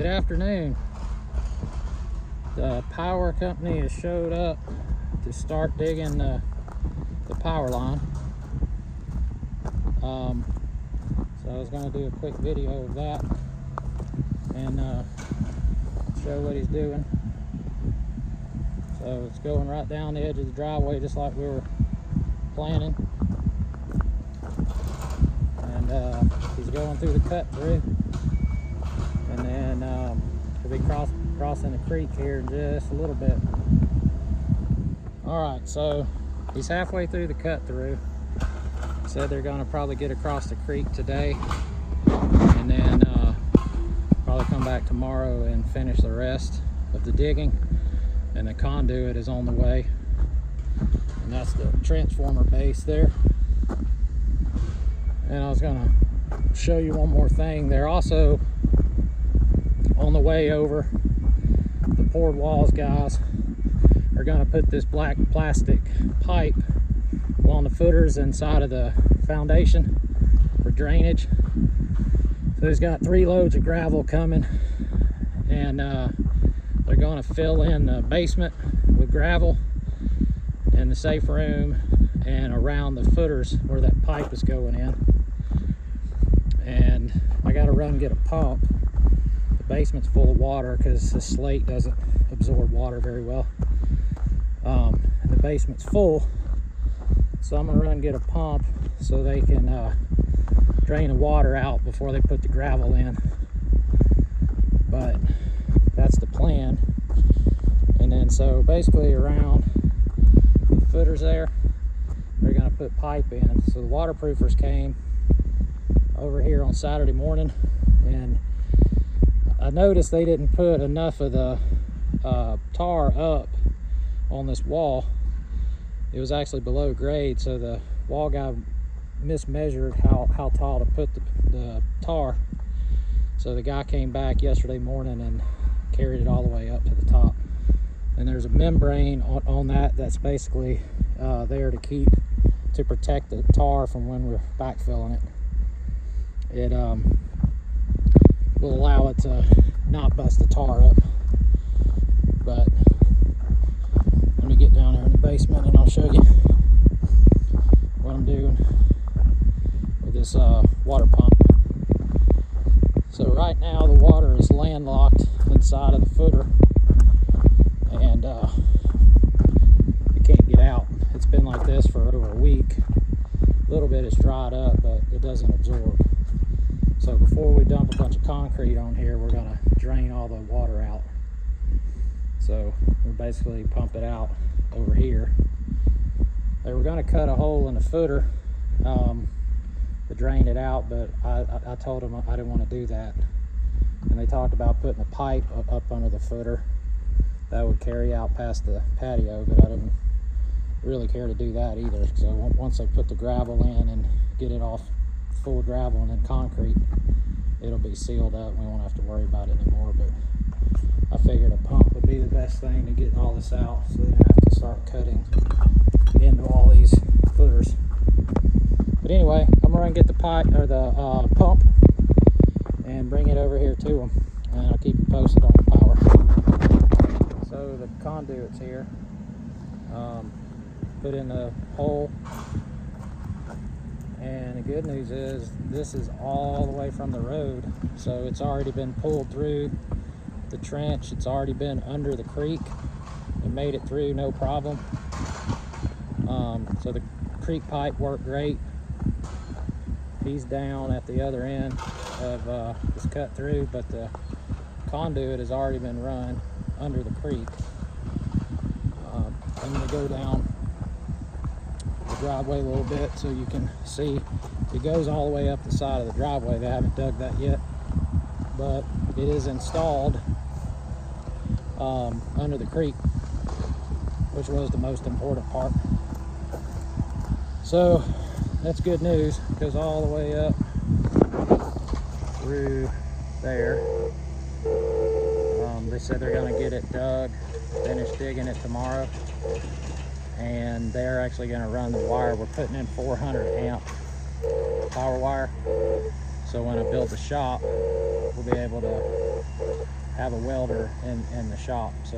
Good afternoon. The power company has showed up to start digging the power line. So I was going to do a quick video of that and show what he's doing. So it's going right down the edge of the driveway just like we were planning. And he's going through the cut through. And then we'll be crossing the creek here in just a little bit. Alright, so he's halfway through the cut through. Said they're going to probably get across the creek today. And then probably come back tomorrow and finish the rest of the digging. And the conduit is on the way. And that's the transformer base there. And I was going to show you one more thing. They're also on the way over. The poured walls guys are going to put this black plastic pipe along the footers inside of the foundation for drainage. So he's got 3 loads of gravel coming, and they're going to fill in the basement with gravel and the safe room and around the footers where that pipe is going in. And I got to run and get a pump. The basement's full of water because the slate doesn't absorb water very well. And the basement's full, so I'm gonna run and get a pump so they can drain the water out before they put the gravel in. But that's the plan. And then so basically around the footers there, they're gonna put pipe in. So the waterproofers came over here on Saturday morning, and I noticed they didn't put enough of the tar up on this wall. It was actually below grade, so the wall guy mismeasured how tall to put the tar. So the guy came back yesterday morning and carried it all the way up to the top. And there's a membrane on that that's basically there to protect the tar from when we're backfilling it. It will allow it to not bust the tar up. But let me get down there in the basement and I'll show you what I'm doing with this water pump. So right now the water is landlocked inside of the footer, and it can't get out. It's been like this for over a week. A little bit is dried up, but it doesn't absorb. So before we dump a bunch of concrete on here, we're going to drain all the water out. So we'll basically pump it out over here. They were going to cut a hole in the footer to drain it out, but I told them I didn't want to do that. And they talked about putting a pipe up under the footer that would carry out past the patio, but I didn't really care to do that either. So once they put the gravel in and get it off full of gravel and then concrete, it'll be sealed up. We won't have to worry about it anymore. But I figured a pump would be the best thing to get all this out, so they don't have to start cutting into all these footers. But anyway, I'm gonna get the pipe or the pump and bring it over here to them, and I'll keep you posted on the power. So the conduit's here. Put in the hole. And the good news is this is all the way from the road, so it's already been pulled through the trench. It's already been under the creek. It made it through no problem. So the creek pipe worked great. He's down at the other end of this cut through, but the conduit has already been run under the creek. I'm going to go down the driveway a little bit so you can see it goes all the way up the side of the driveway. They haven't dug that yet, but it is installed under the creek, which was the most important part. So that's good news. It goes all the way up through there. They said they're going to get it dug, finish digging it tomorrow, and they're actually going to run the wire. We're putting in 400 amp power wire, so when I build the shop, we'll be able to have a welder in the shop. So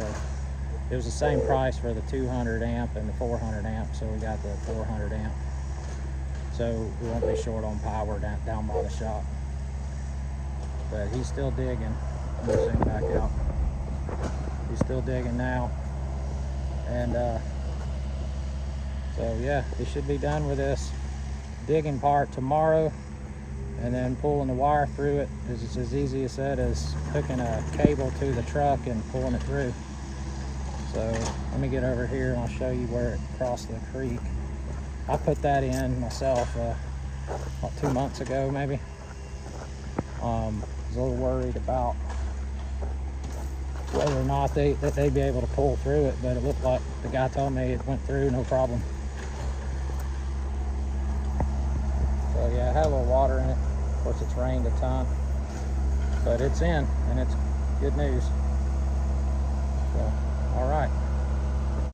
it was the same price for the 200 amp and the 400 amp, so we got the 400 amp. So we won't be short on power down by the shop. But he's still digging. I'm gonna zoom back out. He's still digging now. And so yeah, he should be done with this digging part tomorrow, and then pulling the wire through it is as easy as that as hooking a cable to the truck and pulling it through. So let me get over here and I'll show you where it crossed the creek. I put that in myself about 2 months ago maybe. I was a little worried about whether or not they'd be able to pull through it, but it looked like the guy told me it went through no problem. So yeah, it had a little water in it. Of course, it's rained a ton, but it's in, and it's good news. So